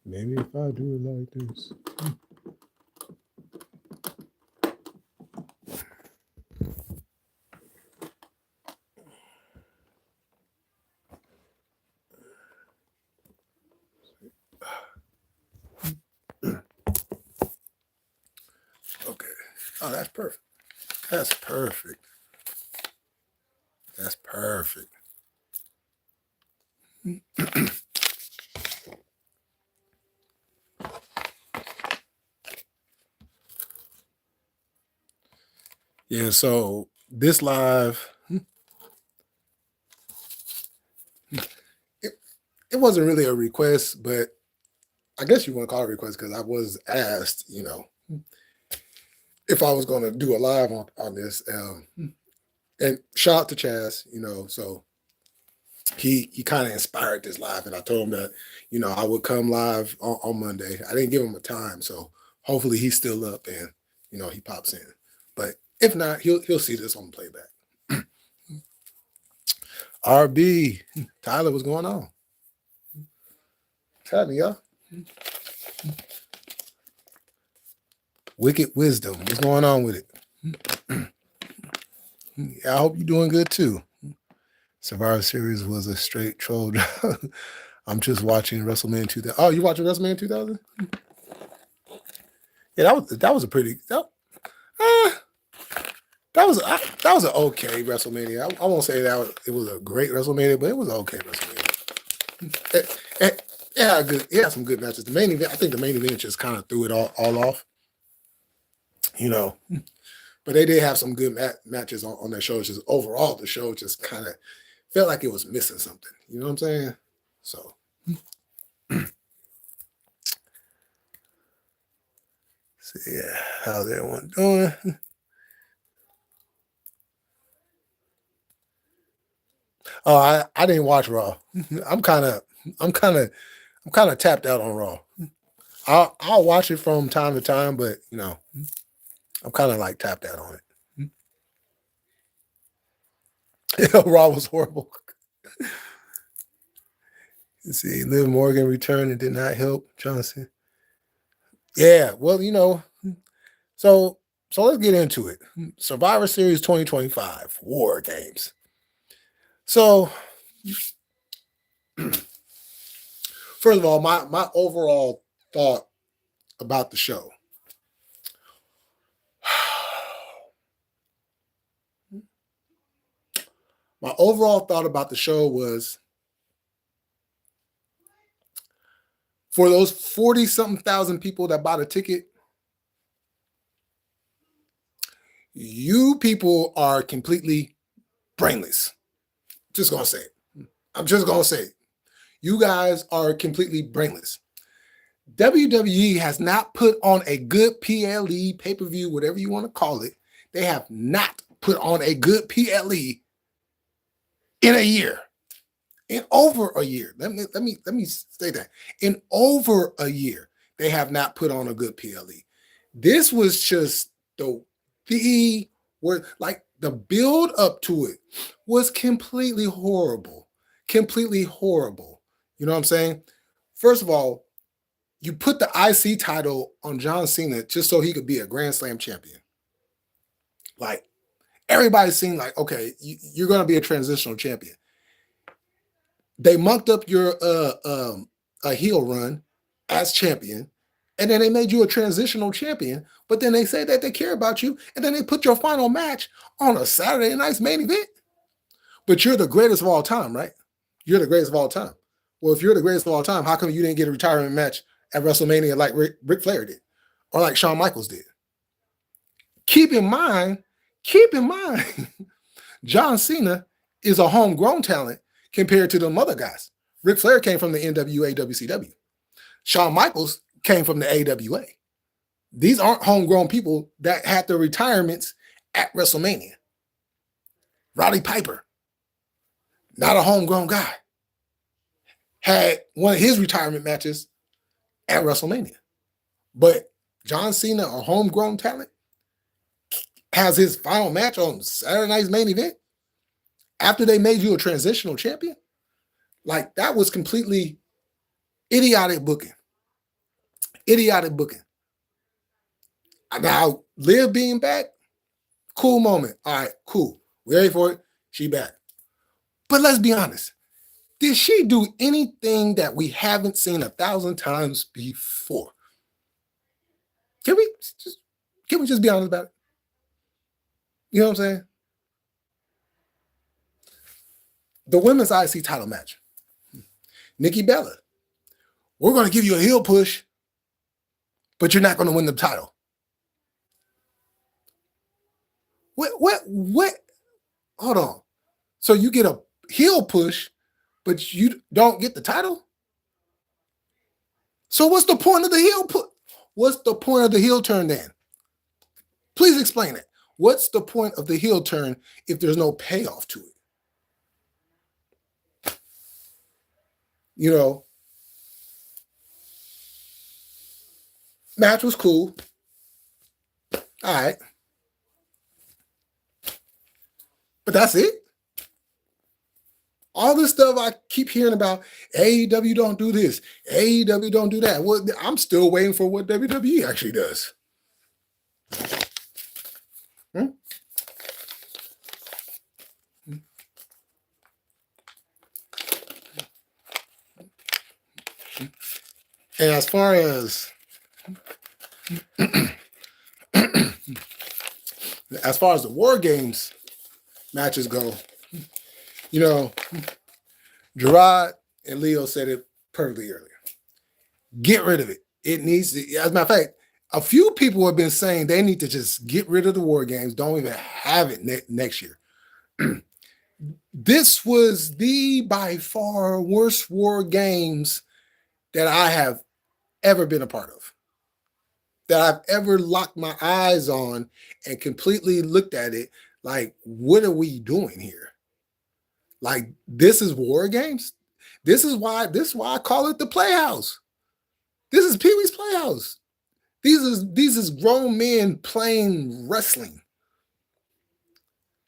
Maybe if I do it like this. Okay. Oh, that's perfect. That's perfect. That's perfect. Yeah, so this live, it wasn't really a request, but I guess you want to call it a request because I was asked, if I was going to do a live on this. And shout out to Chaz, so he kind of inspired this live, and I told him that, I would come live on Monday. I didn't give him a time, so hopefully he's still up and, he pops in. But if not, he'll see this on playback. RB, Tyler, what's going on? Tyler, y'all. Wicked Wisdom, what's going on with it? I hope you're doing good too. Survivor Series was a straight troll. I'm just watching WrestleMania 2000. Oh, you watching WrestleMania 2000? Yeah, that was a pretty that was an okay WrestleMania. I won't say it was a great WrestleMania, but it was an okay WrestleMania. It had some good matches. The main event, I think the main event just kind of threw it all off. But they did have some good matches on their show. Just overall, the show just kind of felt like it was missing something. You know what I'm saying? So. See, yeah, how's everyone doing? Oh, I didn't watch Raw. I'm kind of tapped out on Raw. I'll watch it from time to time, but I'm kind of like tapped out on it. Raw was horrible. Let's see, Liv Morgan returned and did not help Johnson. Yeah, well, so let's get into it. Survivor Series 2025 War Games. So, first of all, my overall thought about the show. My overall thought about the show was, for those 40-something thousand people that bought a ticket, you people are completely brainless. Just gonna say it. I'm just gonna say it. You guys are completely brainless. WWE has not put on a good PLE, pay-per-view, whatever you want to call it. They have not put on a good PLE in a year. In over a year. Let me say that. In over a year, they have not put on a good PLE. This was just the build up to it was completely horrible. Completely horrible. You know what I'm saying? First of all, you put the IC title on John Cena just so he could be a Grand Slam champion. Like, everybody's seen like, okay, you're going to be a transitional champion. They mucked up your a heel run as champion, and then they made you a transitional champion, but then they say that they care about you, and then they put your final match on a Saturday night's main event. But you're the greatest of all time, right? You're the greatest of all time. Well, if you're the greatest of all time, how come you didn't get a retirement match at WrestleMania like Ric Flair did, or like Shawn Michaels did? Keep in mind, John Cena is a homegrown talent compared to them other guys. Ric Flair came from the NWA WCW. Shawn Michaels came from the AWA. These aren't homegrown people that had their retirements at WrestleMania. Roddy Piper, not a homegrown guy, had one of his retirement matches at WrestleMania. But John Cena, a homegrown talent, has his final match on Saturday night's main event after they made you a transitional champion. Like that was completely idiotic booking. Idiotic booking. Now, Liv being back, cool moment. All right, cool. We ready for it? She back. But let's be honest. Did she do anything that we haven't seen 1,000 times before? Can we just be honest about it? You know what I'm saying? The women's IC title match. Nikki Bella. We're going to give you a heel push, but you're not going to win the title. What? Hold on. So you get a heel push, but you don't get the title? So what's the point of the heel push? What's the point of the heel turn then? Please explain it. What's the point of the heel turn if there's no payoff to it? You know, match was cool. All right. But that's it. All this stuff I keep hearing about, AEW don't do this, AEW don't do that. Well, I'm still waiting for what WWE actually does. And as far as the War Games matches go, you know, Gerard and Leo said it perfectly earlier. Get rid of it. It needs to, as a matter of fact, a few people have been saying they need to just get rid of the War Games, don't even have it next year. This was the by far worst War Games that I have ever been a part of, that I've ever locked my eyes on and completely looked at it like, what are we doing here? Like, this is War Games. This is why I call it the Playhouse. This is Pee Wee's Playhouse. These is grown men playing wrestling.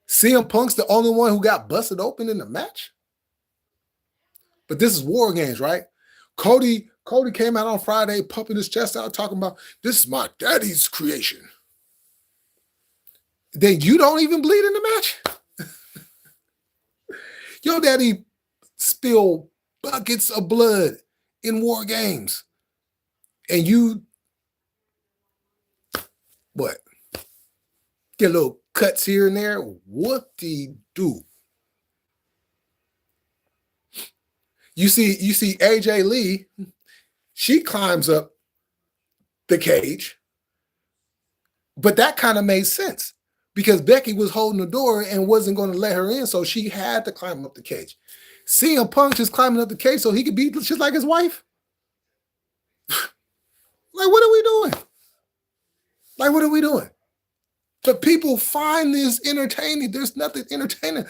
CM Punk's the only one who got busted open in the match. But this is War Games, right? Cody came out on Friday, pumping his chest out, talking about, this is my daddy's creation. Then you don't even bleed in the match? Your daddy spilled buckets of blood in War Games. And you, what? Get little cuts here and there? Whoop-de-doo. You see AJ Lee, she climbs up the cage, but that kind of made sense because Becky was holding the door and wasn't going to let her in, so she had to climb up the cage. CM Punk just climbing up the cage so he could be just like his wife. Like, what are we doing? Like, what are we doing? But people find this entertaining. There's nothing entertaining.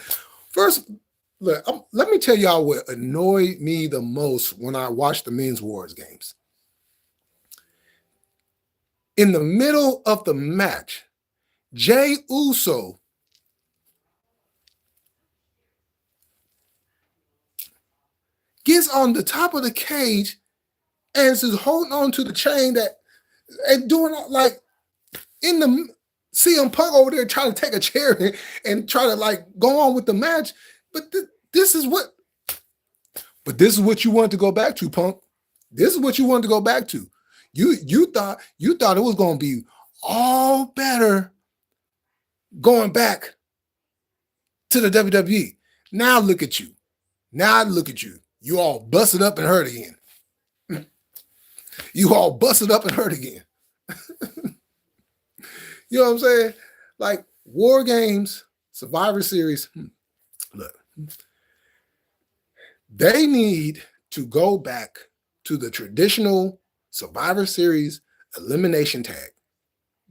First, look, let me tell y'all what annoyed me the most when I watched the Men's Wars Games. In the middle of the match, Jey Uso gets on the top of the cage and is holding on to the chain that and doing like in the CM Punk over there trying to take a chair and try to like go on with the match. But this is what you want to go back to, Punk. This is what you wanted to go back to. You thought it was going to be all better going back to the WWE. Now look at you. You all busted up and hurt again. You all busted up and hurt again. You know what I'm saying? Like War Games, Survivor Series. Look, they need to go back to the traditional Survivor Series elimination tag.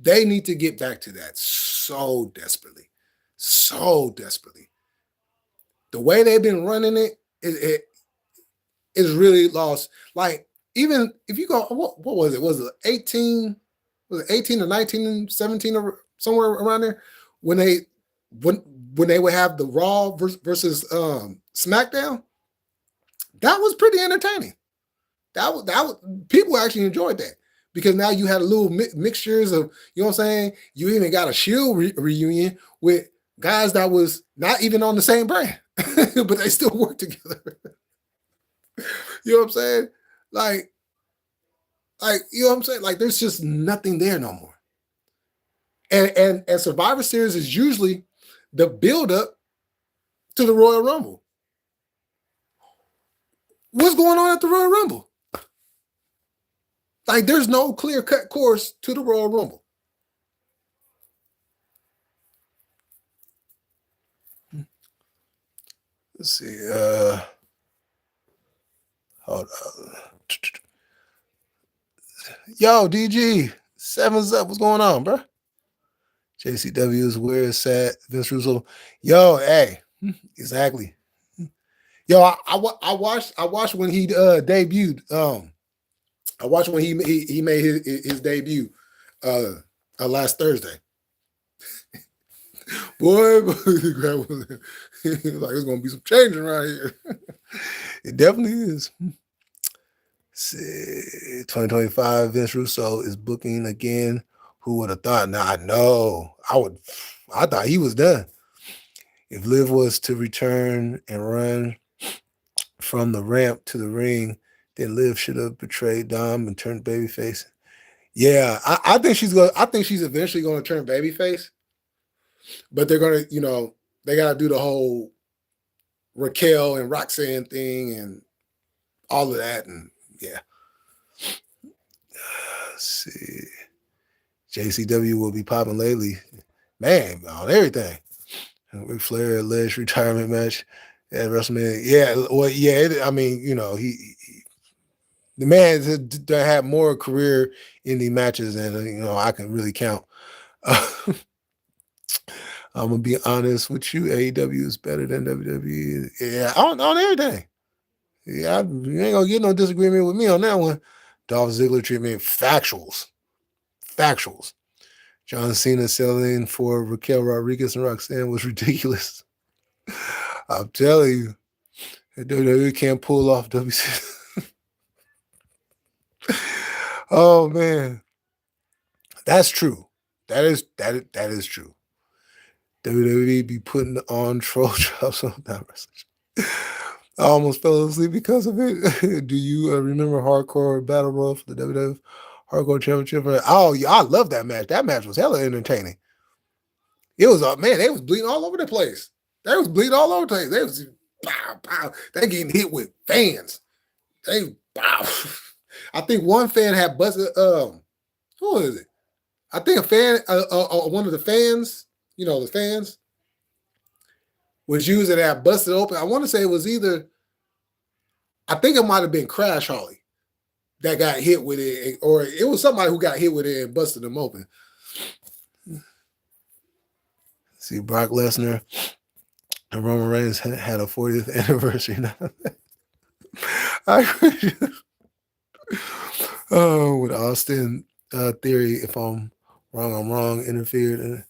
They need to get back to that so desperately. So desperately. The way they've been running it is really lost. Like, even if you go, what was it? Was it 18? Was it 18 or 19, 17 or somewhere around there? When they would have the Raw versus SmackDown, That was pretty entertaining. That was people actually enjoyed that because now you had a little mixtures of, you know what I'm saying? You even got a Shield reunion with guys that was not even on the same brand, but they still work together. You know what I'm saying? Like, you know what I'm saying? Like, there's just nothing there no more. And Survivor Series is usually the build-up to the Royal Rumble. What's going on at the Royal Rumble? Like, there's no clear-cut course to the Royal Rumble. Let's see. Hold on. Yo, DG, sevens up. What's going on, bro? JCW is weird, sad. Vince Russo. Yo, hey, exactly. Yo, I watched when he debuted. I watched when he made his debut last Thursday. Boy, like it's gonna be some change around here. It definitely is. 2025, Vince Russo is booking again. Who would have thought? Now I know. I thought he was done. If Liv was to return and run from the ramp to the ring, then Liv should have betrayed Dom and turned babyface. Yeah, I think she's going. I think she's eventually going to turn babyface, but they're going to, they got to do the whole Raquel and Roxanne thing and all of that, and yeah. Let's see. JCW will be popping lately, man, on everything. Ric Flair alleged retirement match at WrestleMania. Yeah, well, yeah. I mean, the man that had more career in the matches than I can really count. I'm gonna be honest with you. AEW is better than WWE. Yeah, on everything. Yeah, you ain't gonna get no disagreement with me on that one. Dolph Ziggler treatment, factuals. John Cena selling for Raquel Rodriguez and Roxanne was ridiculous. I'm telling you, WWE can't pull off WC. Oh man, that's true. That is true. WWE be putting on troll drops on that wrestling. I almost fell asleep because of it. Do you remember Hardcore Battle Royal for the WWF Hardcore Championship? Oh yeah, I love that match. That match was hella entertaining. It was man, they was bleeding all over the place. They was bleeding all over the place. They was pow, pow. They getting hit with fans. They pow. I think one fan had busted. Who is it? I think a fan, one of the fans, the fans, was using that busted open. I want to say it was either, I think it might have been Crash Holly that got hit with it, or it was somebody who got hit with it and busted them open. See, Brock Lesnar and Roman Reigns had a 40th anniversary now. With Austin Theory, if I'm wrong, interfered,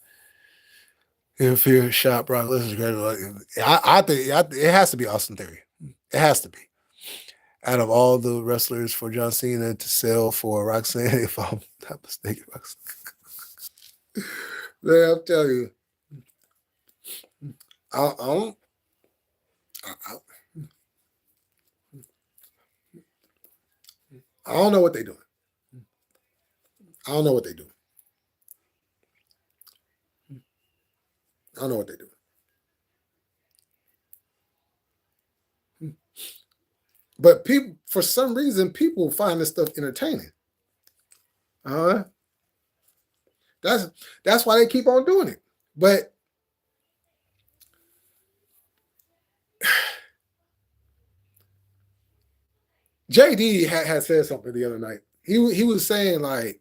shot Brock Lesnar. I think it has to be Austin Theory. It has to be. Out of all the wrestlers for John Cena to sell for Roxanne, if I'm not mistaken, Roxanne. Man, I'll tell you. I don't know what they're doing. I don't know what they're doing. But people, for some reason, people find this stuff entertaining. That's why they keep on doing it. But JD had said something the other night. He was saying like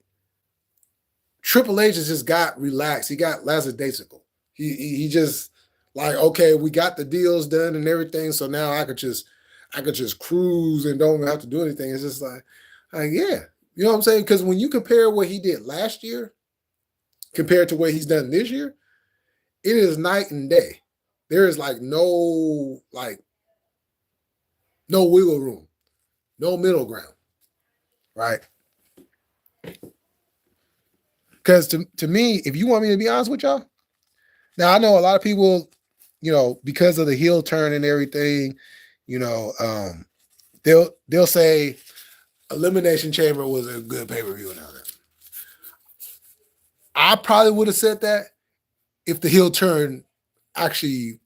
Triple H just got relaxed. He got lackadaisical. He just like, okay, we got the deals done and everything, so now I could just cruise and don't have to do anything. It's just like yeah, you know what I'm saying? Because when you compare what he did last year compared to what he's done this year, it is night and day. There is like no like No wiggle room. No middle ground. Right? Because to me, if you want me to be honest with y'all, now I know a lot of people, because of the heel turn and everything, they'll say Elimination Chamber was a good pay-per-view and all that. I probably would have said that if the heel turn actually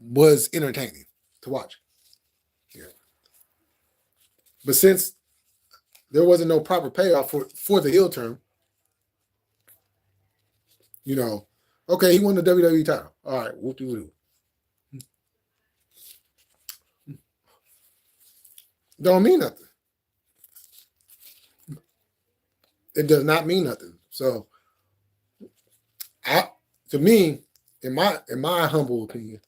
was entertaining to watch. Yeah. But since there wasn't no proper payoff for the heel turn, okay, he won the WWE title. All right, whoop-de-woo. Don't mean nothing. It does not mean nothing. So, to me, in my humble opinion,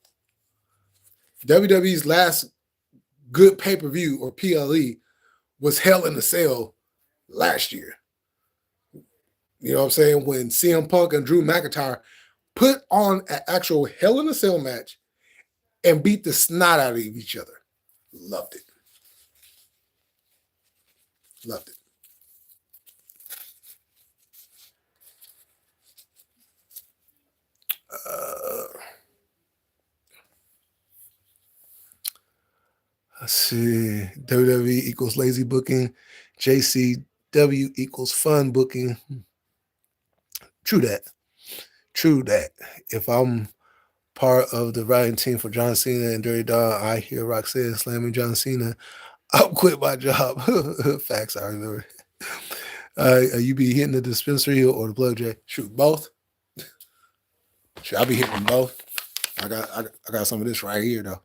WWE's last good pay-per-view or PLE was Hell in a Cell last year. You know what I'm saying? When CM Punk and Drew McIntyre put on an actual Hell in a Cell match and beat the snot out of each other. Loved it. Loved it. Let's see. WWE equals lazy booking. JCW equals fun booking. True that. If I'm part of the writing team for John Cena and Dirty Dog, I hear Roxanne slamming John Cena, I'll quit my job. Facts, I remember. You be hitting the dispensary or the blow J? Shoot, both. Should I be hitting both? I got some of this right here though.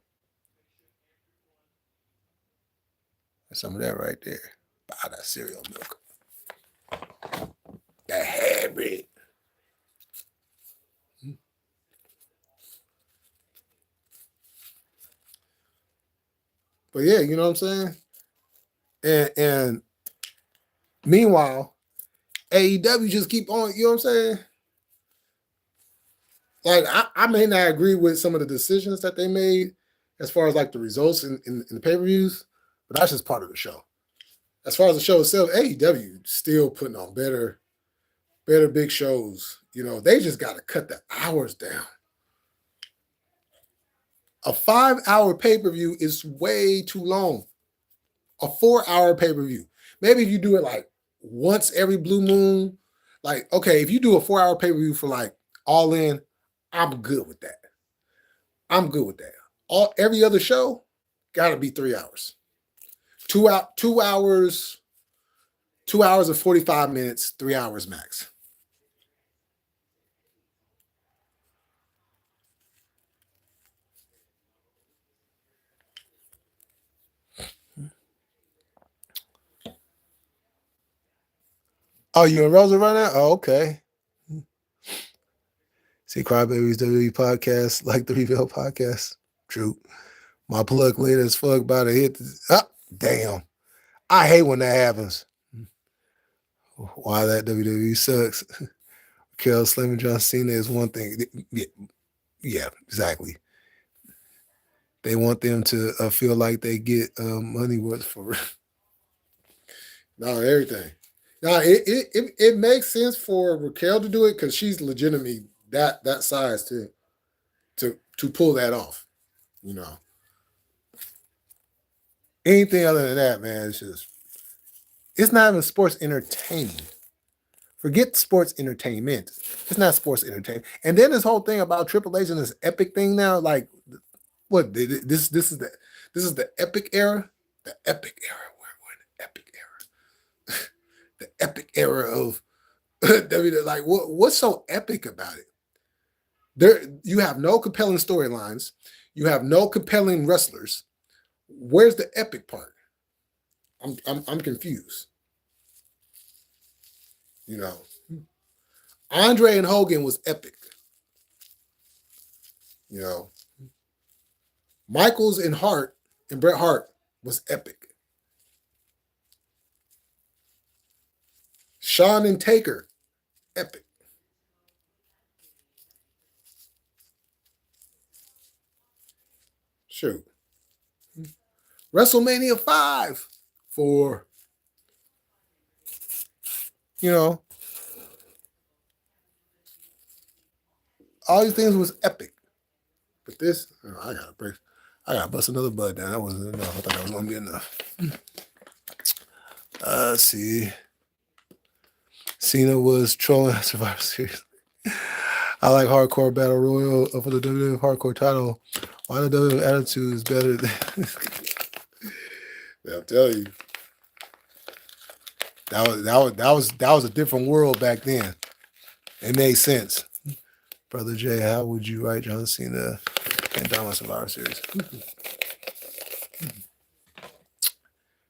Some of that right there. Buy that cereal milk. That habit. But yeah, you know what I'm saying? And meanwhile, AEW just keep on, you know what I'm saying? Like, I may not agree with some of the decisions that they made as far as like the results in the pay-per-views, but that's just part of the show. As far as the show itself, AEW still putting on better big shows. They just got to cut the hours down. A 5-hour pay-per-view is way too long. A 4-hour pay-per-view. Maybe if you do it like once every blue moon, like, okay, if you do a 4-hour pay-per-view for like All In, I'm good with that. Every other show gotta be 3 hours. 2 hours, 2 hours and 45 minutes, 3 hours max. Oh, you and Rosa right now? Oh, okay. See, Crybabies WWE podcast, like the Reveal podcast. True. My plug late as fuck about to hit. Damn. I hate when that happens. Why that WWE sucks. Raquel Slim and John Cena is one thing. Yeah, exactly. They want them to feel like they get money worth for no everything. Now it makes sense for Raquel to do it because she's legitimately that size to pull that off. Anything other than that, man, it's not even sports entertainment. Forget sports entertainment. It's not sports entertainment. And then this whole thing about Triple H and this epic thing now, like, what this is the epic era, the epic era. We're in the epic era, the epic era of WWE. Like, what's so epic about it? You have no compelling storylines. You have no compelling wrestlers. Where's the epic part? I'm confused. Andre and Hogan was epic. Michaels and Hart and Bret Hart was epic. Shawn and Taker, epic. Shoot. WrestleMania 5 for, you know, all these things was epic. But this, I gotta break. I gotta bust another bud down. That wasn't enough. I thought that was gonna be enough. Let's see. Cena was trolling Survivor Series. I like Hardcore Battle Royal for the WWE Hardcore title. Why the WWE Attitude is better than... I'll tell you. That was a different world back then. It made sense. Brother Jay, how would you write John Cena and Dominant Survivor Series?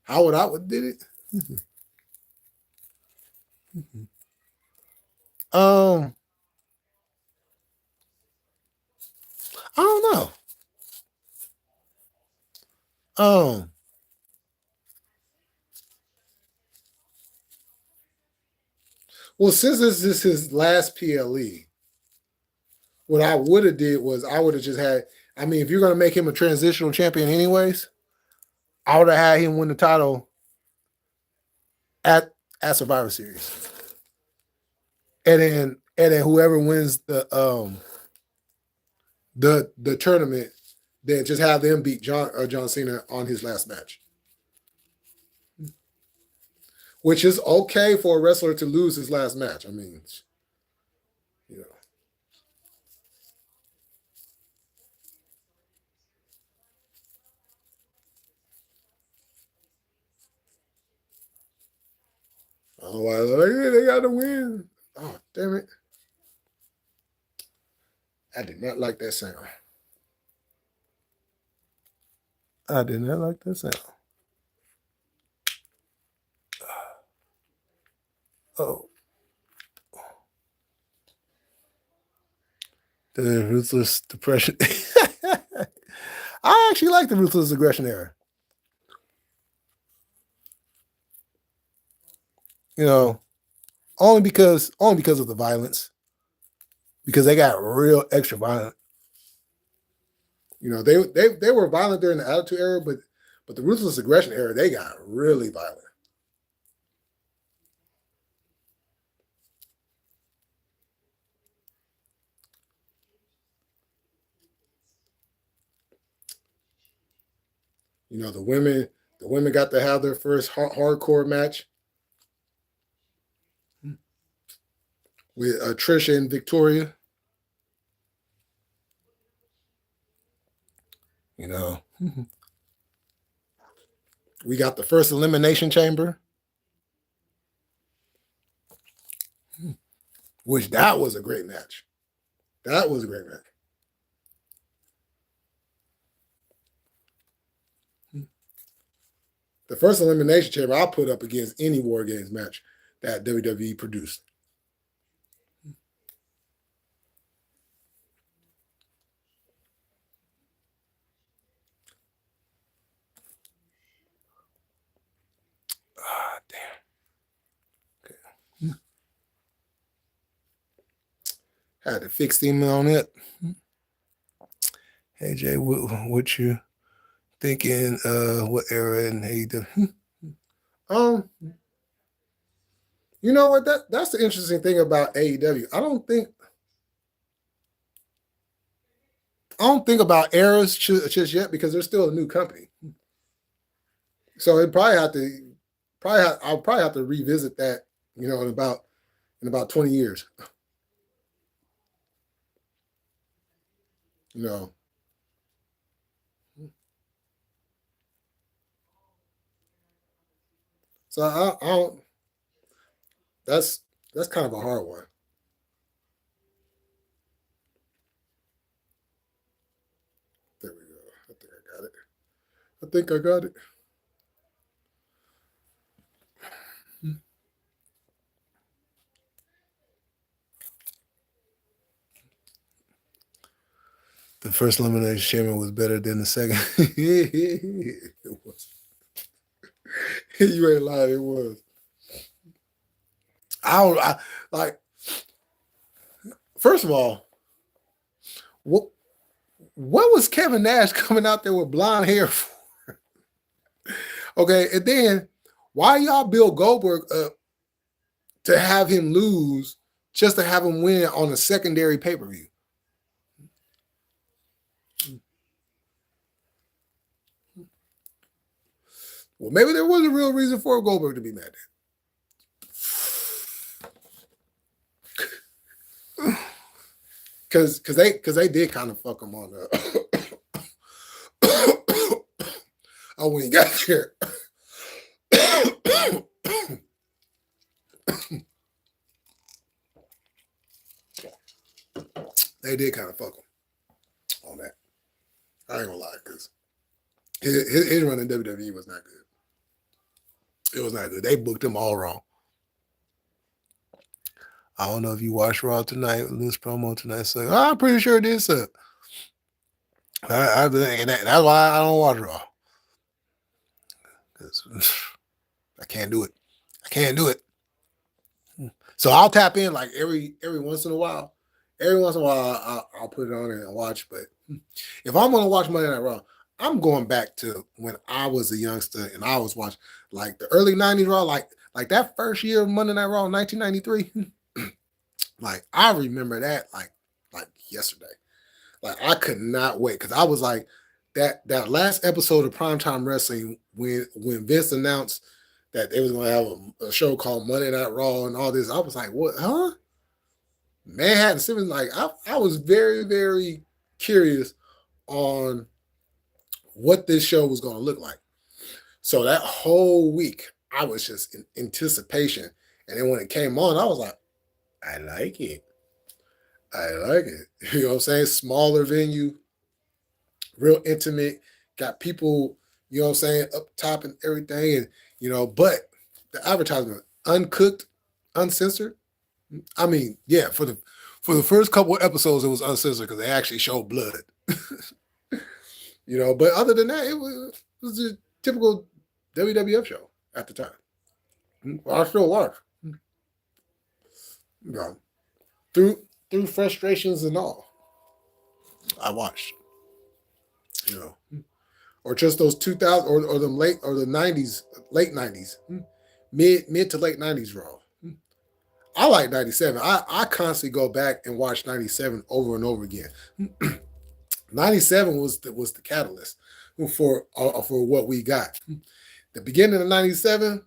How would I did it? I don't know. Well, since this is his last PLE, what I would have did was I would have just had, I mean, if you're going to make him a transitional champion anyways, I would have had him win the title at Survivor Series. And then whoever wins the tournament, then just have them beat John Cena on his last match. Which is okay for a wrestler to lose his last match. I mean, you know. I don't know why they got to win. Oh, damn it. I did not like that sound. I did not like that sound. Oh. The Ruthless Depression. I actually like the Ruthless Aggression era. You know, only because of the violence. Because they got real extra violent. You know, they were violent during the Attitude Era, but the Ruthless Aggression era, they got really violent. You know, the women got to have their first hardcore match with Trisha and Victoria. You know, we got the first Elimination Chamber, which that was a great match. That was a great match. The first Elimination Chamber I'll put up against any War Games match that WWE produced. Ah, damn. Okay. Had to fix the email on it. Hey Jay, what you thinking? What era and AEW? You know what? That's the interesting thing about AEW. I don't think about eras just yet because they're still a new company. So I'll probably have to revisit that, you know, in about 20 years. You know. So I don't. That's kind of a hard one. There we go. I think I got it. I think I got it. The first Elimination Chamber was better than the second. It was. You ain't lying. It was. I like. First of all, what was Kevin Nash coming out there with blonde hair for? Okay, and then why y'all build Goldberg up to have him lose just to have him win on a secondary pay-per-view? Well, maybe there was a real reason for Goldberg to be mad at. Because they did kind of fuck him on oh, when he got here. They did kind of fuck him on that. I ain't gonna lie, because his run in WWE was not good. It was not good. They booked him all wrong. I don't know if you watched Raw tonight, this promo tonight. So I'm pretty sure it is. And that's why I don't watch Raw. Because I can't do it. I can't do it. So I'll tap in like every once in a while. Every once in a while, I'll put it on and watch. But if I'm going to watch Monday Night Raw, I'm going back to when I was a youngster and I was watching like the early 90s Raw, like that first year of Monday Night Raw, 1993. Like I remember that like yesterday. Like I could not wait because I was like that last episode of Primetime Wrestling when Vince announced that they was going to have a show called Monday Night Raw and all this. I was like, what? Huh? Manhattan Simmons, like I was very, very curious on what this show was going to look like. So that whole week, I was just in anticipation. And then when it came on, I was like, I like it. I like it. You know what I'm saying? Smaller venue, real intimate, got people, you know what I'm saying, up top and everything. And, you know, but the advertisement, uncooked, uncensored. I mean, yeah, for the first couple of episodes, it was uncensored because they actually showed blood. You know, but other than that, it was a typical WWF show at the time. I still watch. You know, through frustrations and all, I watched. You know, or just those 2000 or the late 90s, late 90s, mid to late 90s Raw. I like 97. I constantly go back and watch 97 over and over again. 97 was the catalyst for what we got. The beginning of 97,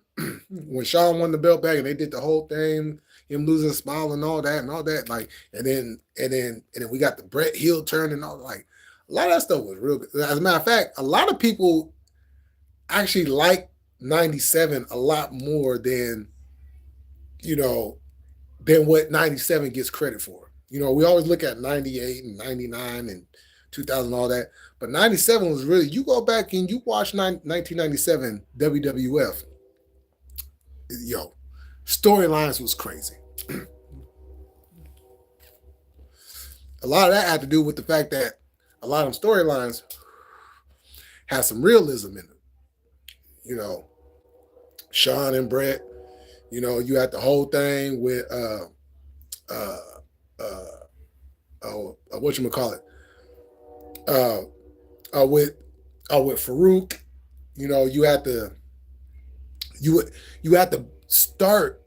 when Shawn won the belt back and they did the whole thing, him losing a smile and all that, like, and then we got the Bret heel turn and all, like, a lot of that stuff was real good. As a matter of fact, a lot of people actually like 97 a lot more than, you know, than what 97 gets credit for. You know, we always look at 98 and 99 and 2000 and all that, but 97 was really, you go back and you watch 1997 WWF, yo, storylines was crazy. A lot of that had to do with the fact that a lot of storylines had some realism in them. You know, Shawn and Bret, you know, you had the whole thing with what you call it, with Farouk. You know, you had to start,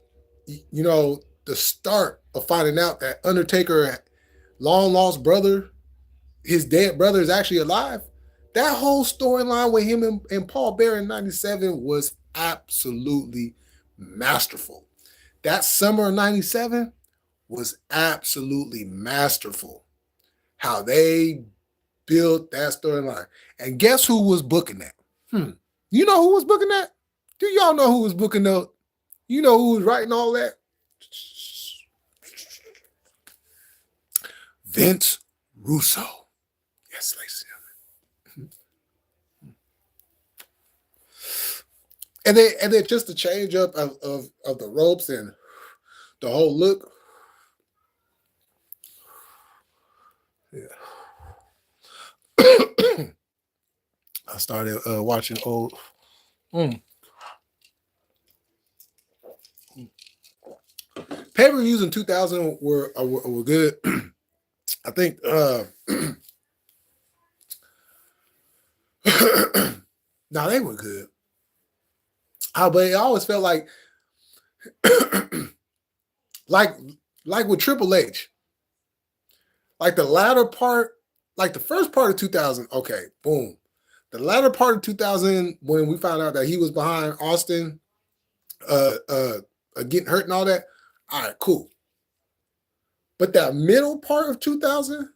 you know, the start of finding out that Undertaker, long lost brother, his dead brother is actually alive. That whole storyline with him and Paul Bearer in 97 was absolutely masterful. That summer of 97 was absolutely masterful. How they built that storyline. And guess who was booking that? You know who was booking that? Do y'all know who was booking that? You know who was writing all that? Vince Russo. Yes, ladies and gentlemen. And then just the change up of the ropes and the whole look. Yeah. I started watching old. Pay-per-views in 2000 were good. I think now they were good. but it always felt like, like, like with Triple H, like the latter part, like the first part of 2000. Okay, boom. The latter part of 2000, when we found out that he was behind Austin, getting hurt and all that. All right, cool. But that middle part of 2000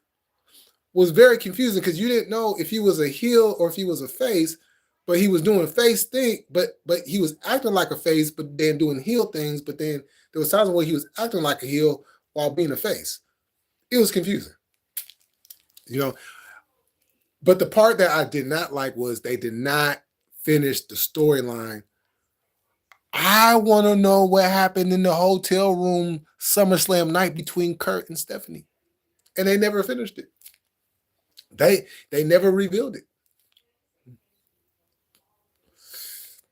was very confusing because you didn't know if he was a heel or if he was a face, but he was doing face thing, but he was acting like a face, but then doing heel things. But then there was times where he was acting like a heel while being a face. It was confusing, you know. But the part that I did not like was they did not finish the storyline. I want to know what happened in the hotel room SummerSlam night between Kurt and Stephanie, and they never finished it. They never revealed it.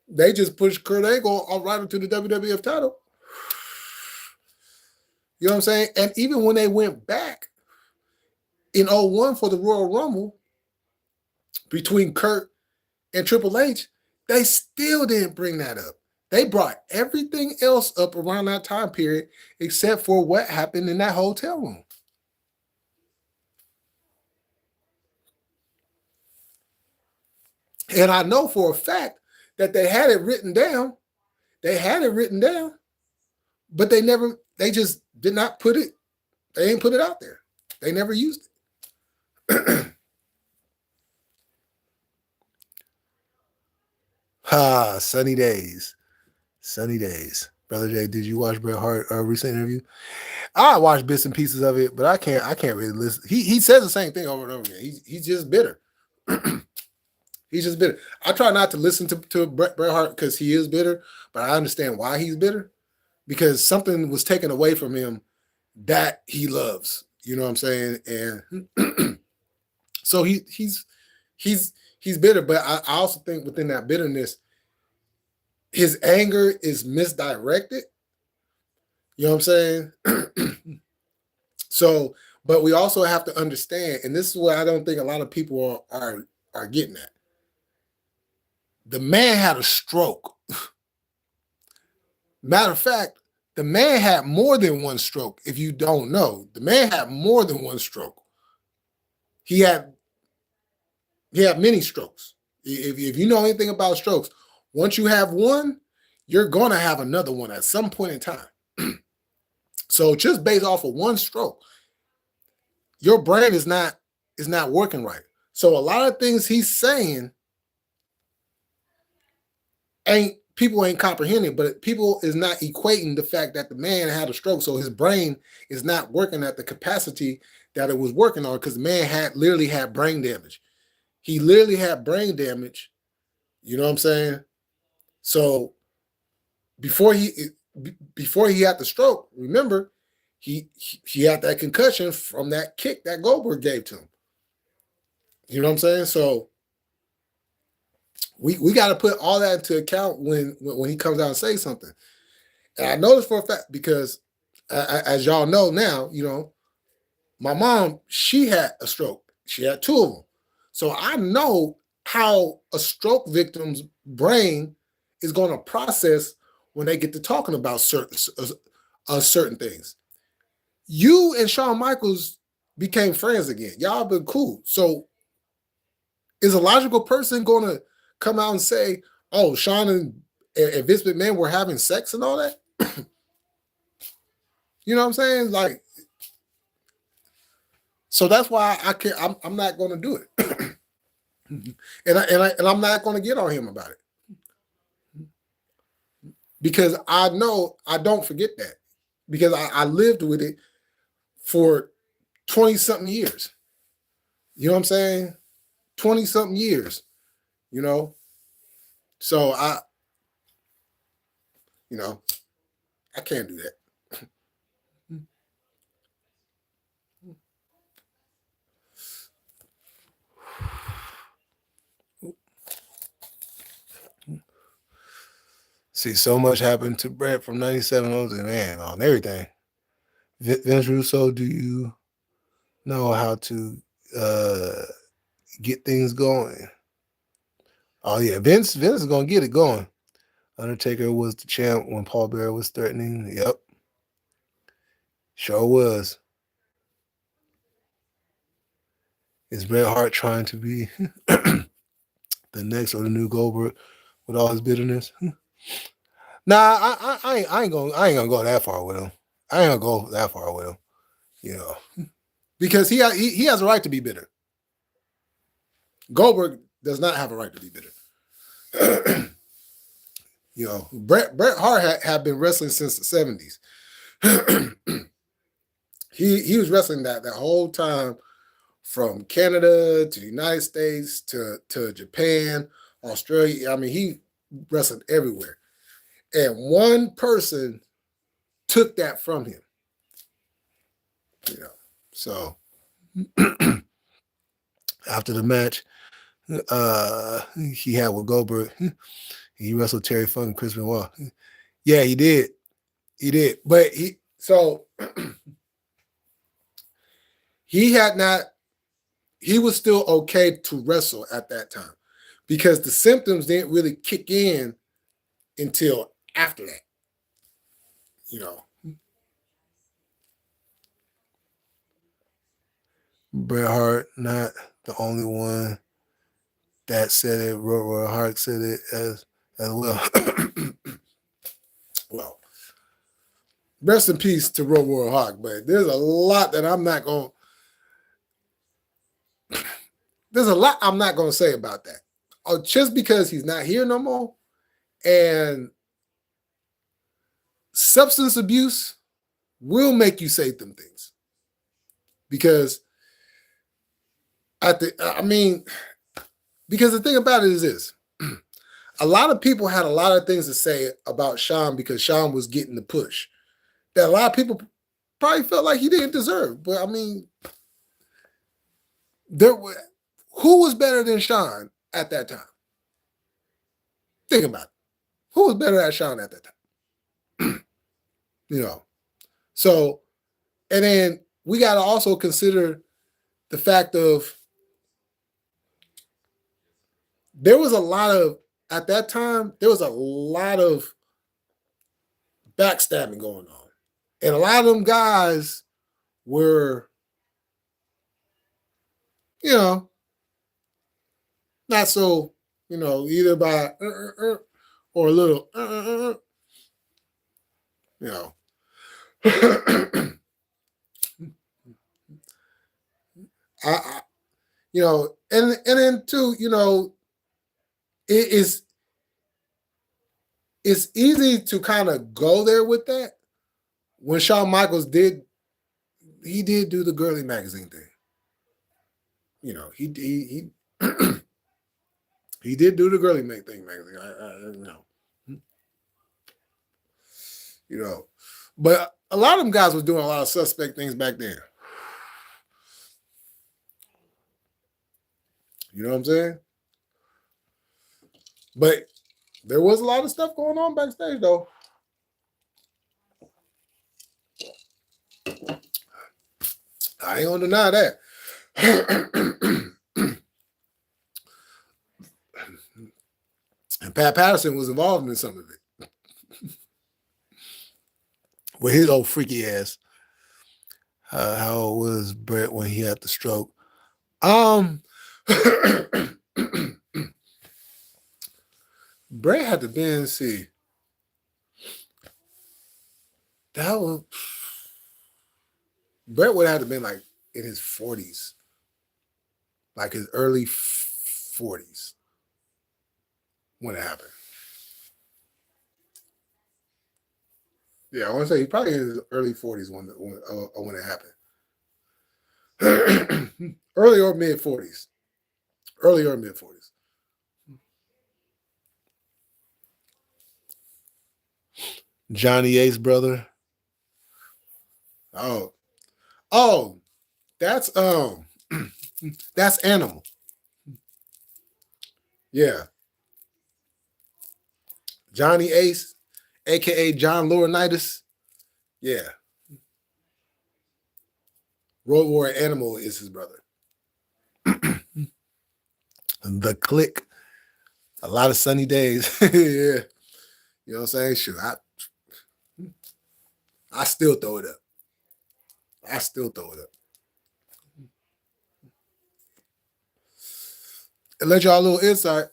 They just pushed Kurt Angle right into the WWF title. You know what I'm saying? And even when they went back in 01 for the Royal Rumble between Kurt and Triple H, they still didn't bring that up. They brought everything else up around that time period except for what happened in that hotel room. And I know for a fact that they had it written down. They had it written down, but they just did not put it, they didn't put it out there. They never used it. Sunny days. Sunny days. Brother Jay, did you watch Bret Hart recent interview? I watched bits and pieces of it, but I can't really listen. He says the same thing over and over again. He's just bitter. He's just bitter. I try not to listen to Bret Hart because he is bitter, but I understand why he's bitter, because something was taken away from him that he loves. You know what I'm saying? And so he's bitter, but I also think within that bitterness, his anger is misdirected. You know what I'm saying? So, but we also have to understand, and this is what I don't think a lot of people are getting at. The man had a stroke. Matter of fact, the man had more than one stroke. If you don't know, the man had more than one stroke. He had many strokes. If you know anything about strokes, once you have one, you're going to have another one at some point in time. So just based off of one stroke, your brain is not working right. So a lot of things he's saying people ain't comprehending, but people is not equating the fact that the man had a stroke. So his brain is not working at the capacity that it was working on, because the man literally had brain damage. He literally had brain damage. You know what I'm saying? So before he had the stroke, remember, he had that concussion from that kick that Goldberg gave to him. You know what I'm saying? So we got to put all that into account when he comes out and says something. And I know this for a fact because, as y'all know now, you know, my mom, she had a stroke. She had two of them. So I know how a stroke victim's brain is going to process when they get to talking about certain things. You and Shawn Michaels became friends again. Y'all been cool. So is a logical person going to come out and say, oh, Shawn and Vince McMahon were having sex and all that? You know what I'm saying? Like, so that's why I'm not going to do it. and I'm not going to get on him about it. Because I know I don't forget that. Because I lived with it for 20-something years. You know what I'm saying? 20-something years. You know? So I can't do that. See, so much happened to Bret from 97 man, on everything. Vince Russo, do you know how to get things going? Oh yeah, Vince is gonna get it going. Undertaker was the champ when Paul Bearer was threatening. Yep. Sure was. Is Bret Hart trying to be the next or the new Goldberg with all his bitterness? Nah, I ain't gonna go that far with him. I ain't gonna go that far with him. You know, because he has a right to be bitter. Goldberg does not have a right to be bitter. You know, Bret Hart had been wrestling since the 70s. he was wrestling that whole time, from Canada to the United States to Japan, Australia. I mean, he wrestled everywhere. And one person took that from him. You know, so after the match he had with Goldberg, he wrestled Terry Funk and Chris Benoit. Yeah, he did. He did. But he was still okay to wrestle at that time, because the symptoms didn't really kick in until after that. You know. Bret Hart, not the only one that said it. Roy Hart said it as well. Well, rest in peace to Roy Hart, but there's a lot that I'm not going to... There's a lot I'm not going to say about that. Just because he's not here no more, and substance abuse will make you say them things. Because because the thing about it is this. A lot of people had a lot of things to say about Shawn because Shawn was getting the push that a lot of people probably felt like he didn't deserve. But I mean, who was better than Shawn at that time? Think about it. Who was better than Shawn at that time? You know. So, and then we got to also consider the fact of at that time, there was a lot of backstabbing going on. And a lot of them guys were, you know, not so, you know, either by or a little, you know. You know, and then too, you know, it's easy to kind of go there with that. When Shawn Michaels did do the girly magazine thing. You know, he he did do the girly thing magazine. You know. You know, but a lot of them guys was doing a lot of suspect things back then. You know what I'm saying? But there was a lot of stuff going on backstage, though. I ain't gonna deny that. And Pat Patterson was involved in some of it. With his old freaky ass. How was Bret when he had the stroke? Bret had to be, see. Bret would have to been like in his 40s. Like his early 40s. When it happened. Yeah, I want to say he's probably in his early 40s when it happened. Early or mid 40s. Early or mid 40s. Johnny Ace brother. Oh, that's that's Animal. Yeah. Johnny Ace, aka John Laurinaitis. Yeah. Road Warrior Animal is his brother. The Click. A lot of sunny days. Yeah. You know what I'm saying? Shoot, I still throw it up. I still throw it up. And let y'all a little insight.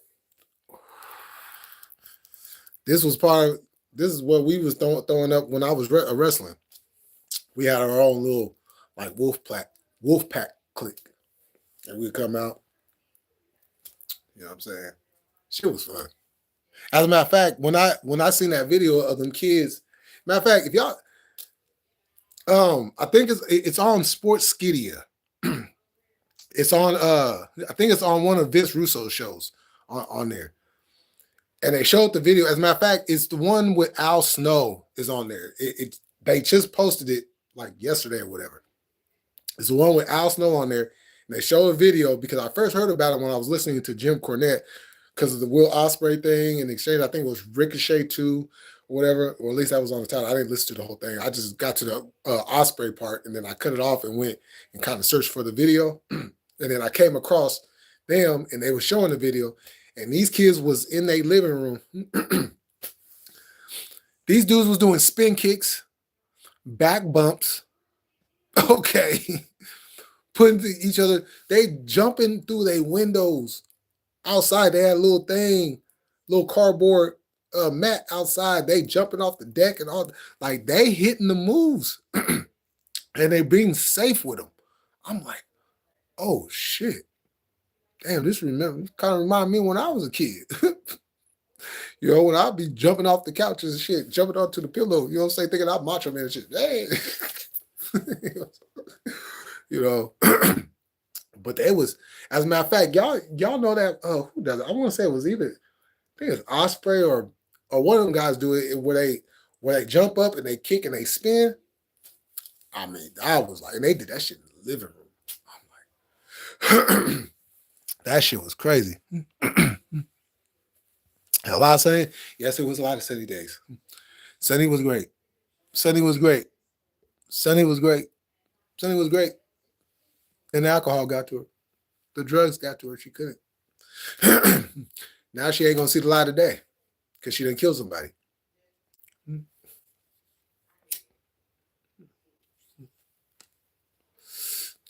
This was this is what we was throwing up when I was wrestling. We had our own little like wolf pack clique. And we'd come out. You know what I'm saying? Shit was fun. As a matter of fact, when I seen that video of them kids, matter of fact, if y'all I think it's on Sportskeeda. It's on I think it's on one of Vince Russo's shows on there. And they showed the video. As a matter of fact, it's the one with Al Snow is on there. They just posted it like yesterday or whatever. It's the one with Al Snow on there. And they show a video because I first heard about it when I was listening to Jim Cornette because of the Will Ospreay thing and exchange. I think it was Ricochet too, or whatever, or at least that was on the title. I didn't listen to the whole thing. I just got to the Ospreay part and then I cut it off and went and kind of searched for the video. And then I came across them and they were showing the video. And these kids was in their living room. These dudes was doing spin kicks, back bumps. Okay. Putting each other, they jumping through their windows outside. They had a little thing, little cardboard mat outside. They jumping off the deck and all. Like they hitting the moves. And they being safe with them. I'm like, oh shit. Damn, this kind of reminded me when I was a kid. You know, when I'd be jumping off the couches and shit, jumping onto the pillow, you know what I'm saying, thinking I'm Macho Man and shit. Hey. You know. But they was, as a matter of fact, y'all know that who does it? I want to say it was either, I think it's Ospreay or one of them guys do it where they jump up and they kick and they spin. I mean, I was like, and they did that shit in the living room. I'm like, that shit was crazy. A lot of saying, yes, it was a lot of sunny days. Sunny was great. Sunny was great. Sunny was great. Sunny was great. And the alcohol got to her. The drugs got to her. She couldn't. Now she ain't gonna see the light of day because she didn't kill somebody.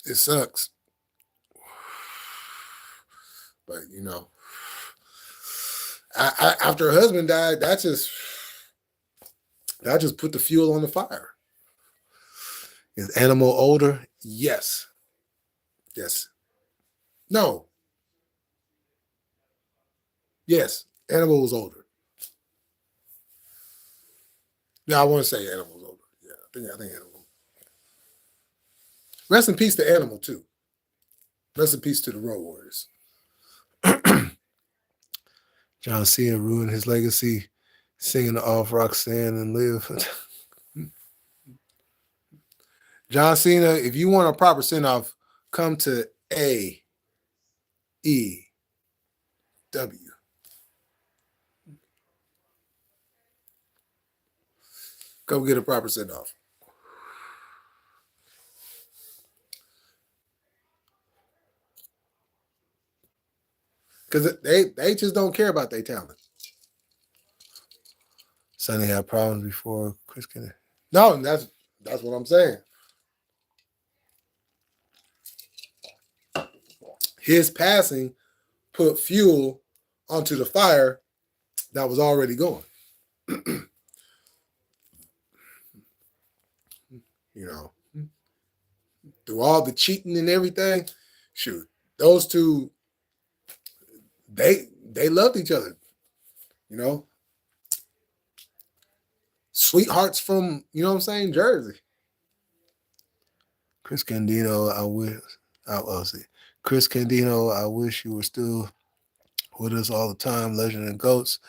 It sucks. But you know, after her husband died, that just put the fuel on the fire. Is Animal older? Yes. Yes. No. Yes. Animal was older. Yeah, I want to say Animal was older. Yeah, I think Animal. Rest in peace to Animal too. Rest in peace to the Road Warriors. John Cena ruined his legacy singing the off Roxanne and Live. John Cena, if you want a proper send-off, come to AEW. Go get a proper send-off. Because they just don't care about their talent. Sonny had problems before Chris Kennedy. No, that's what I'm saying. His passing put fuel onto the fire that was already going. You know, through all the cheating and everything, shoot, those two, they loved each other. You know, sweethearts from, you know what I'm saying, Jersey. Chris Candido, I'll see. Chris Candido, I wish you were still with us all the time. Legend and Goats.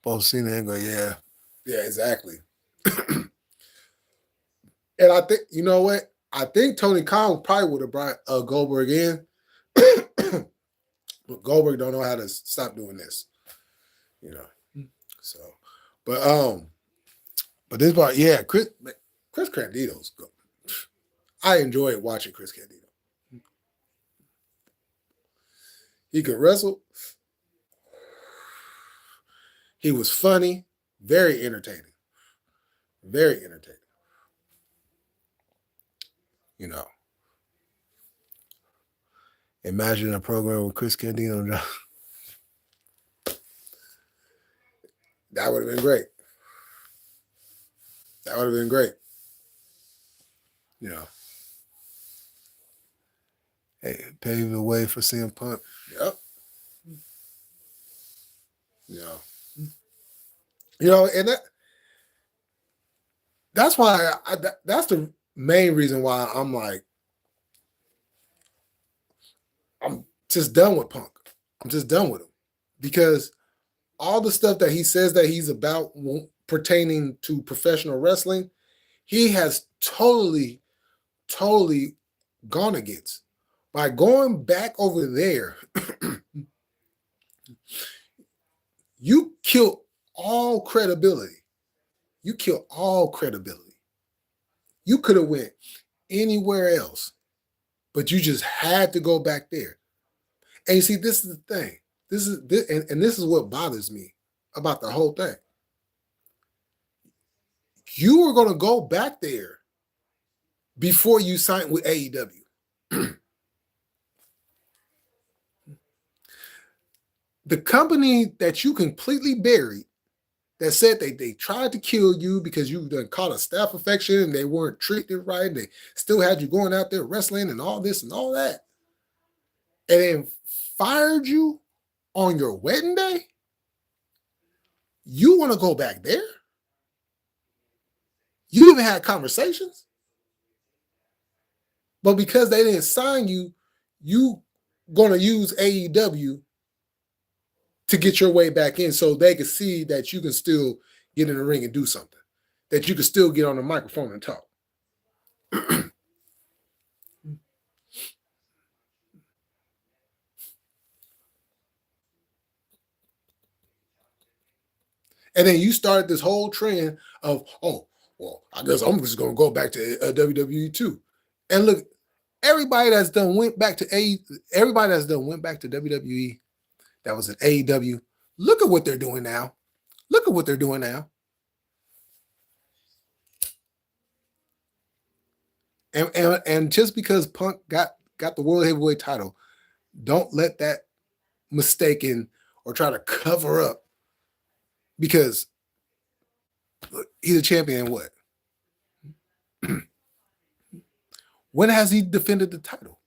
Both seen it and go, yeah, exactly. And I think, you know what? I think Tony Khan probably would have brought Goldberg in. But Goldberg don't know how to stop doing this. You know. So, but this part, yeah, Chris Candido's good. I enjoyed watching Chris Candido. He could wrestle. He was funny. Very entertaining. Very entertaining. You know, imagine a program with Chris Candido. That would have been great. That would have been great. You know, hey, pave the way for CM Punk. Yep. And that's why that's the main reason why I'm like, I'm just done with Punk. I'm just done with him because all the stuff that he says that he's about pertaining to professional wrestling, he has totally gone against. By going back over there, you kill all credibility. You kill all credibility. You could have went anywhere else, but you just had to go back there. And you see, this is the thing. This is what bothers me about the whole thing. You were going to go back there before you signed with AEW. The company that you completely buried, that said they tried to kill you because you done caught a staph infection and they weren't treated right, and they still had you going out there wrestling and all this and all that, and then fired you on your wedding day? You want to go back there? You even had conversations? But because they didn't sign you, you going to use AEW to get your way back in so they can see that you can still get in the ring and do something, that you can still get on the microphone and talk. And then you started this whole trend of, oh, well, I guess I'm just going to go back to WWE too. And look, everybody that's done went back to WWE that was in AEW, look at what they're doing now. Look at what they're doing now. And just because Punk got the World Heavyweight title, don't let that mistaken or try to cover up, because look, he's a champion in what? When has he defended the title?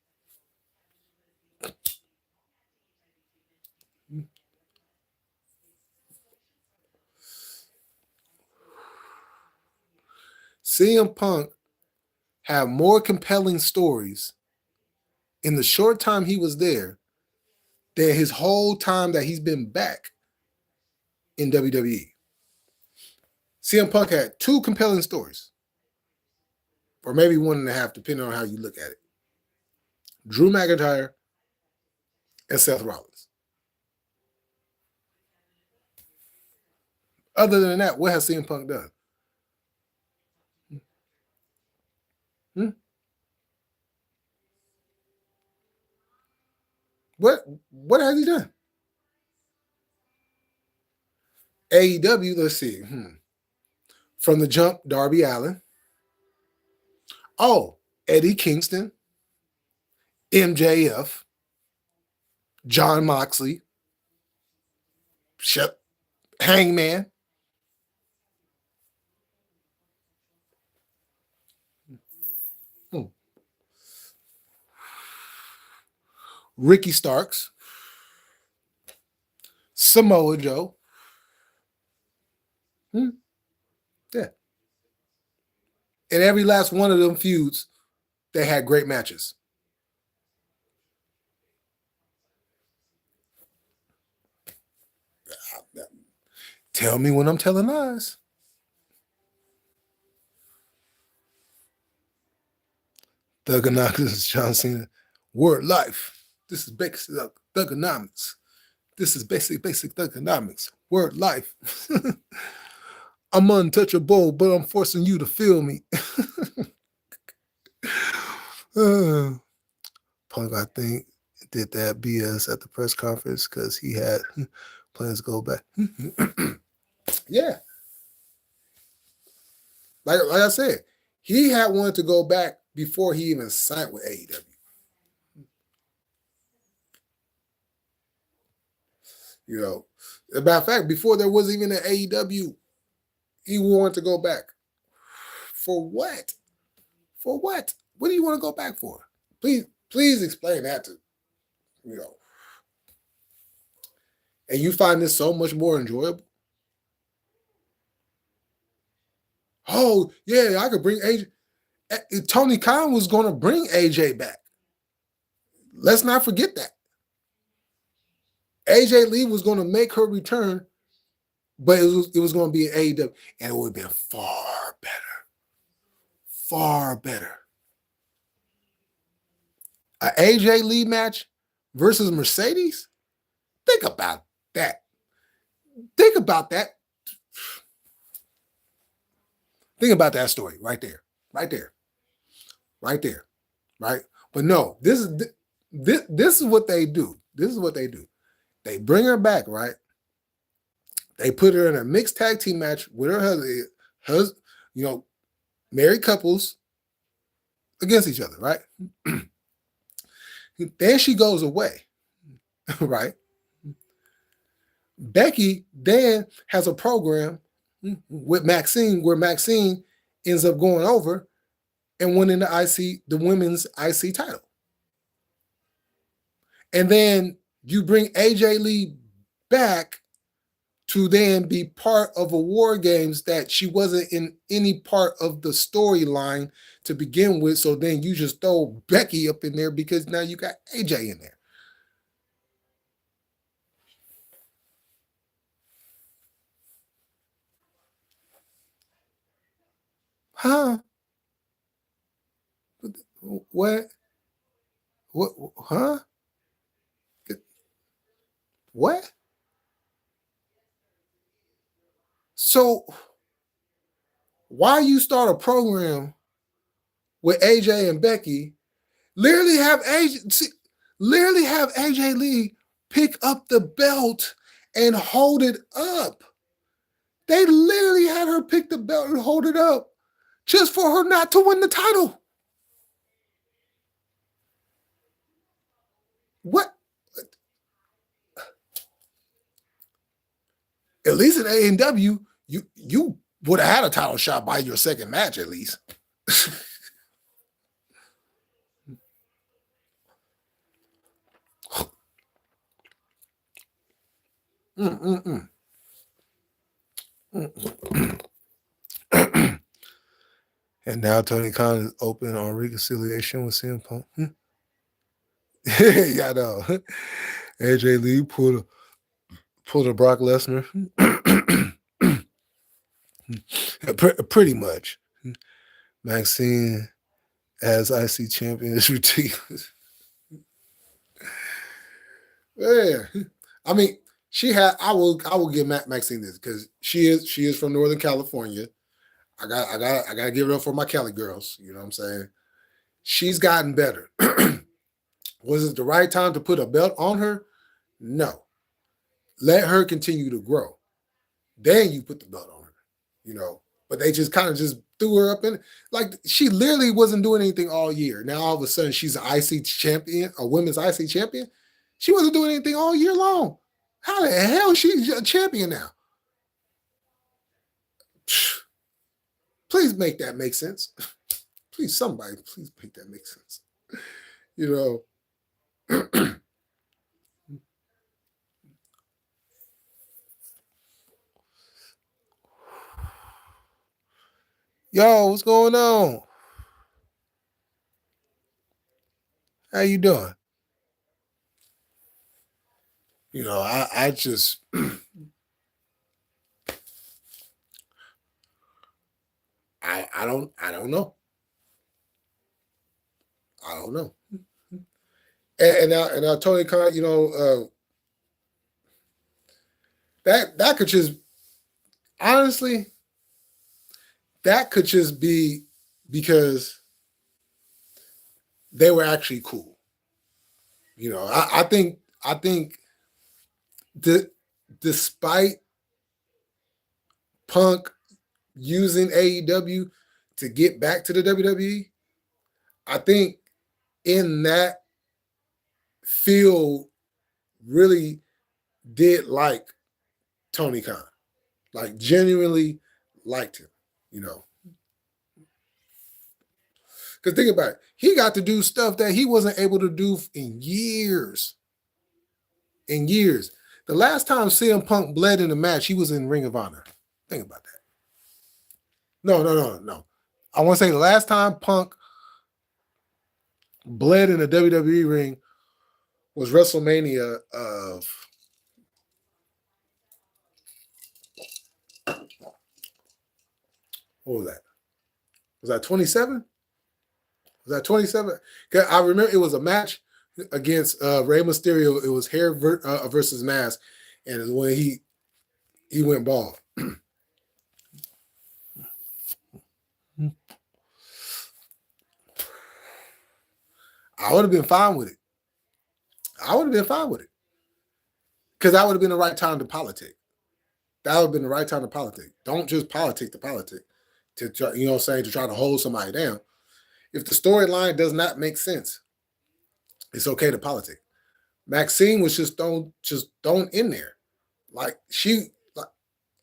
CM Punk had more compelling stories in the short time he was there than his whole time that he's been back in WWE. CM Punk had 2 compelling stories, or maybe 1.5, depending on how you look at it. Drew McIntyre and Seth Rollins. Other than that, what has CM Punk done? What has he done? AEW, let's see. From the jump, Darby Allin. Oh, Eddie Kingston, MJF, John Moxley, Hangman. Ricky Starks, Samoa Joe. Yeah. And every last one of them feuds, they had great matches. Tell me when I'm telling lies. Thugonomics, John Cena. Word life. This is basic thugonomics. This is basic thugonomics. Word life. I'm untouchable, but I'm forcing you to feel me. Punk, I think, did that BS at the press conference because he had plans to go back. Yeah. like I said, he had wanted to go back before he even signed with AEW. You know, as a matter of fact, before there was even an AEW, he wanted to go back. For what? For what? What do you want to go back for? Please explain that to you know. And you find this so much more enjoyable. Oh yeah, I could bring AJ. Tony Khan was going to bring AJ back. Let's not forget that. AJ Lee was going to make her return, but it was going to be an AEW, and it would have been far better. Far better. An AJ Lee match versus Mercedes? Think about that. Think about that. Think about that story right there. Right there. Right there. Right? But no, this is what they do. This is what they do. They bring her back, right? They put her in a mixed tag team match with her husband, married couples against each other, right? Then she goes away, right? Becky then has a program with Maxine where Maxine ends up going over and winning the women's IC title. And then you bring AJ Lee back to then be part of a War Games that she wasn't in any part of the storyline to begin with. So then you just throw Becky up in there because now you got AJ in there. Huh? What? What? Huh? What? So why you start a program with AJ and Becky? Literally have AJ Lee pick up the belt and hold it up. They literally had her pick the belt and hold it up just for her not to win the title. What? At least in AEW, you would have had a title shot by your second match at least. Mm-mm-mm. And now Tony Khan is open on reconciliation with CM Punk. Yeah, I know. AJ Lee pulled a Brock Lesnar. Pretty much. Maxine as IC champion is ridiculous. Yeah. I mean, I will give Maxine this because she is from Northern California. I gotta give it up for my Cali girls. You know what I'm saying? She's gotten better. Was it the right time to put a belt on her? No. Let her continue to grow. Then you put the belt on her, But they just kind of just threw her up in like she literally wasn't doing anything all year. Now all of a sudden she's an IC champion, a women's IC champion. She wasn't doing anything all year long. How the hell is she a champion now? Please make that make sense. Please, somebody, please make that make sense. Yo, what's going on? How you doing? I just I don't know. I don't know. And now Tony Khan, that could just honestly, that could just be because they were actually cool. I think despite Punk using AEW to get back to the WWE, I think in that field really did like Tony Khan, like genuinely liked him, you know. Because think about it, he got to do stuff that he wasn't able to do in years. In years. The last time CM Punk bled in a match, he was in Ring of Honor. Think about that. No. I want to say the last time Punk bled in a WWE ring was WrestleMania of what was that? Was that 27? Was that 27? I remember it was a match against Rey Mysterio. It was hair versus mask, and it's when he went bald. I would have been fine with it. Because that would have been the right time to politic. That would have been the right time to politic. Don't just politic to politic. To try, to try to hold somebody down. If the storyline does not make sense, it's okay to politic. Maxine was just thrown in there. Like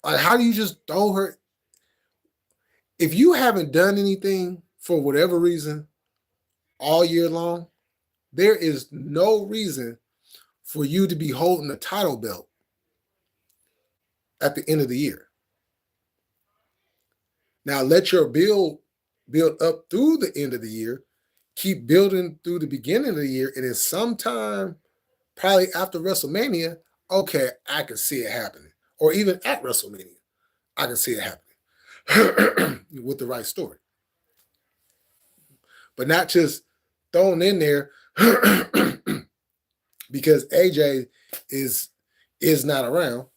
how do you just throw her? If you haven't done anything for whatever reason all year long, there is no reason for you to be holding a title belt at the end of the year. Now let your build up through the end of the year, keep building through the beginning of the year, and then sometime probably after WrestleMania, okay, I can see it happening. Or even at WrestleMania, I can see it happening with the right story. But not just thrown in there because AJ is not around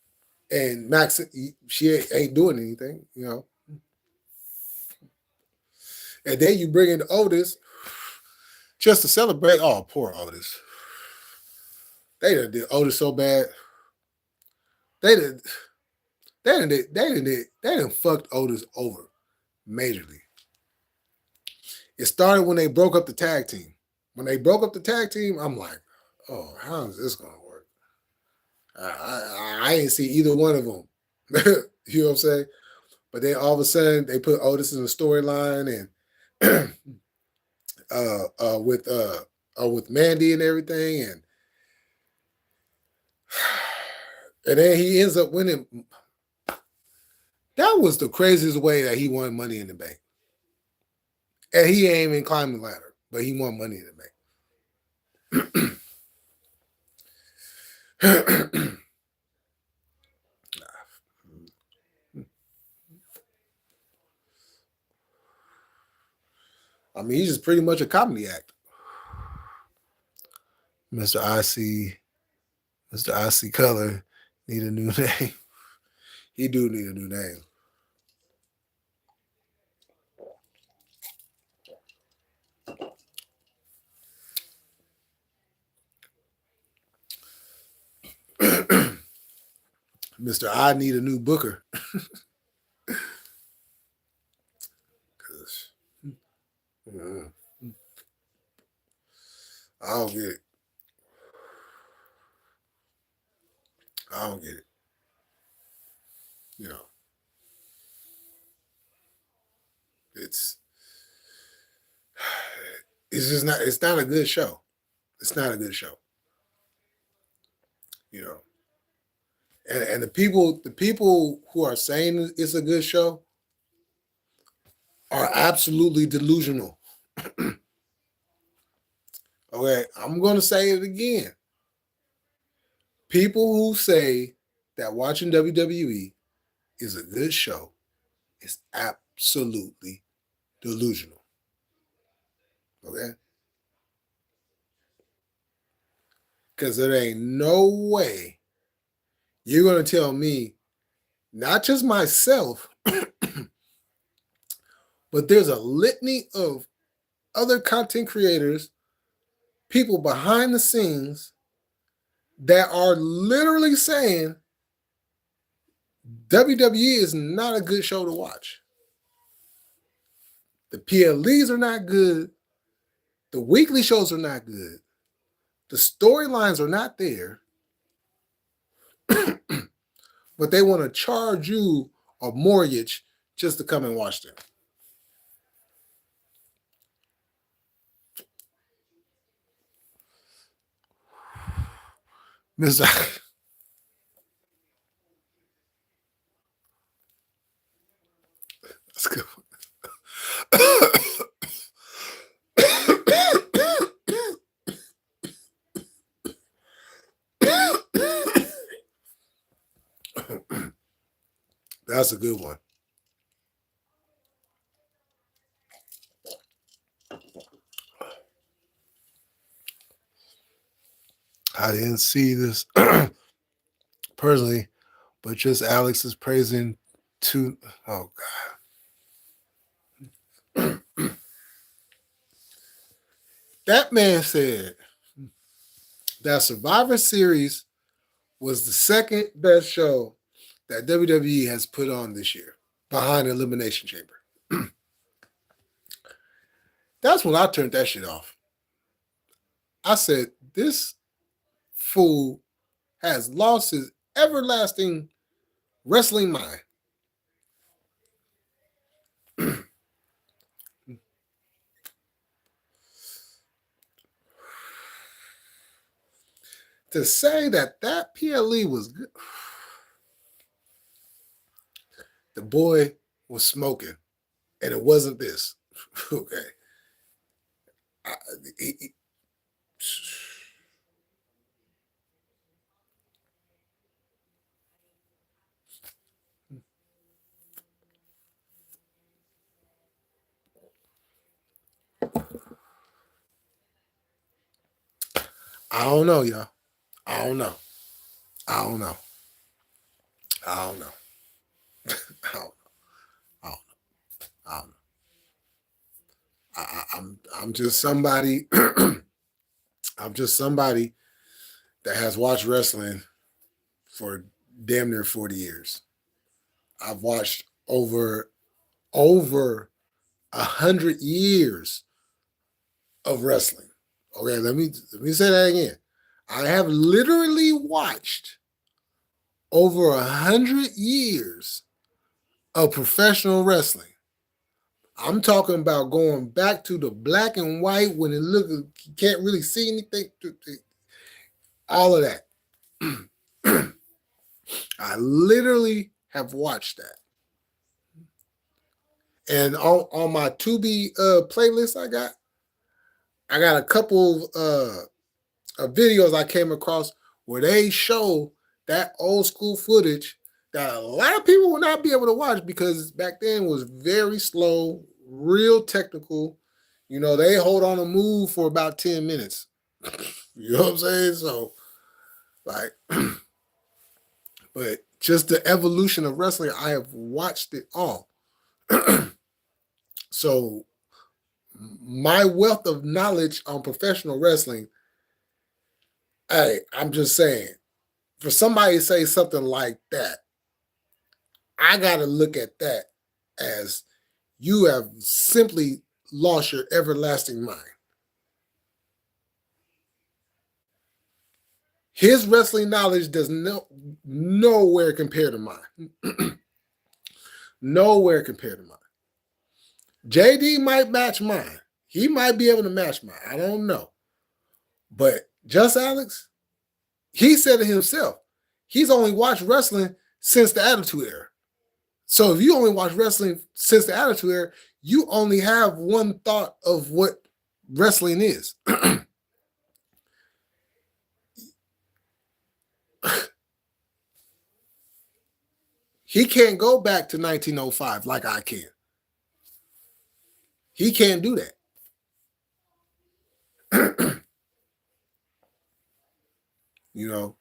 and Max, she ain't doing anything, And then you bring in Otis just to celebrate. Oh, poor Otis. They did Otis so bad. They didn't fucked Otis over majorly. It started when they broke up the tag team. When they broke up the tag team, I'm like, oh, how is this gonna work? I ain't see either one of them. You know what I'm saying? But then all of a sudden they put Otis in the storyline and with Mandy and everything, and then he ends up winning. That was the craziest way that he won Money in the Bank. And he ain't even climbed the ladder, but he won Money in the Bank. I mean, he's just pretty much a comedy act. Mr. IC Color need a new name. He do need a new name. Mr. I need a new booker. I don't get it. It's not a good show. It's not a good show. And the people who are saying it's a good show are absolutely delusional. Okay, I'm going to say it again. People who say that watching WWE is a good show is absolutely delusional. Okay? Because there ain't no way you're going to tell me, not just myself, but there's a litany of other content creators, people behind the scenes that are literally saying WWE is not a good show to watch. The PLEs are not good. The weekly shows are not good. The storylines are not there. But they want to charge you a mortgage just to come and watch them. Mr. That's good. That's a good one. I didn't see this personally, but just Alex is praising to, oh God. That man said that Survivor Series was the second best show that WWE has put on this year behind Elimination Chamber. That's when I turned that shit off. I said, this fool has lost his everlasting wrestling mind. To say that PLE was good, the boy was smoking, and it wasn't this. Okay. I don't know, y'all. I don't know. I don't know. I don't know. I don't know. I don't know. I don't know. I'm just somebody. I'm just somebody that has watched wrestling for damn near 40 years. I've watched over 100 years of wrestling. Okay, let me say that again. I have literally watched over 100 years of professional wrestling. I'm talking about going back to the black and white when you can't really see anything. All of that. I literally have watched that. And on my Tubi playlist I got a couple of videos I came across where they show that old school footage that a lot of people will not be able to watch because back then was very slow, real technical. You know, they hold on a move for about 10 minutes. You know what I'm saying? So, like, but just the evolution of wrestling, I have watched it all. So, my wealth of knowledge on professional wrestling, hey, I'm just saying, for somebody to say something like that, I got to look at that as you have simply lost your everlasting mind. His wrestling knowledge does nowhere compare to mine. Nowhere compared to mine. JD might match mine. He might be able to match mine. I don't know. But just Alex, he said it himself. He's only watched wrestling since the Attitude Era. So if you only watch wrestling since the Attitude Era, you only have one thought of what wrestling is. He can't go back to 1905 like I can. He can't do that. You know.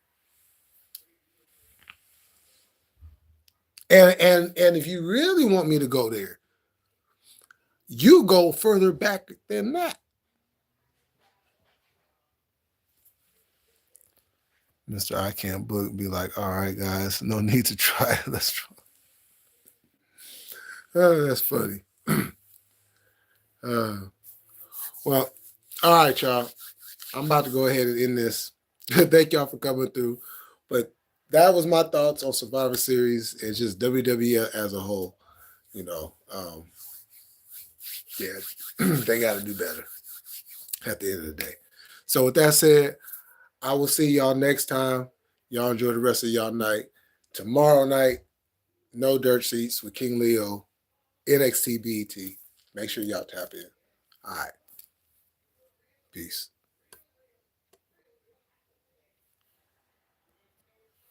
And if you really want me to go there, you go further back than that. Mr. I Can't Book be like, all right, guys, no need to try. Let's try. Oh, that's funny. Uh, well, all right, y'all. I'm about to go ahead and end this. Thank y'all for coming through. But that was my thoughts on Survivor Series and just WWE as a whole. You know, yeah, they got to do better at the end of the day. So with that said, I will see y'all next time. Y'all enjoy the rest of y'all night. Tomorrow night, No Dirt Sheets with King Leo, NXT BET. Make sure y'all tap in. All right. Peace.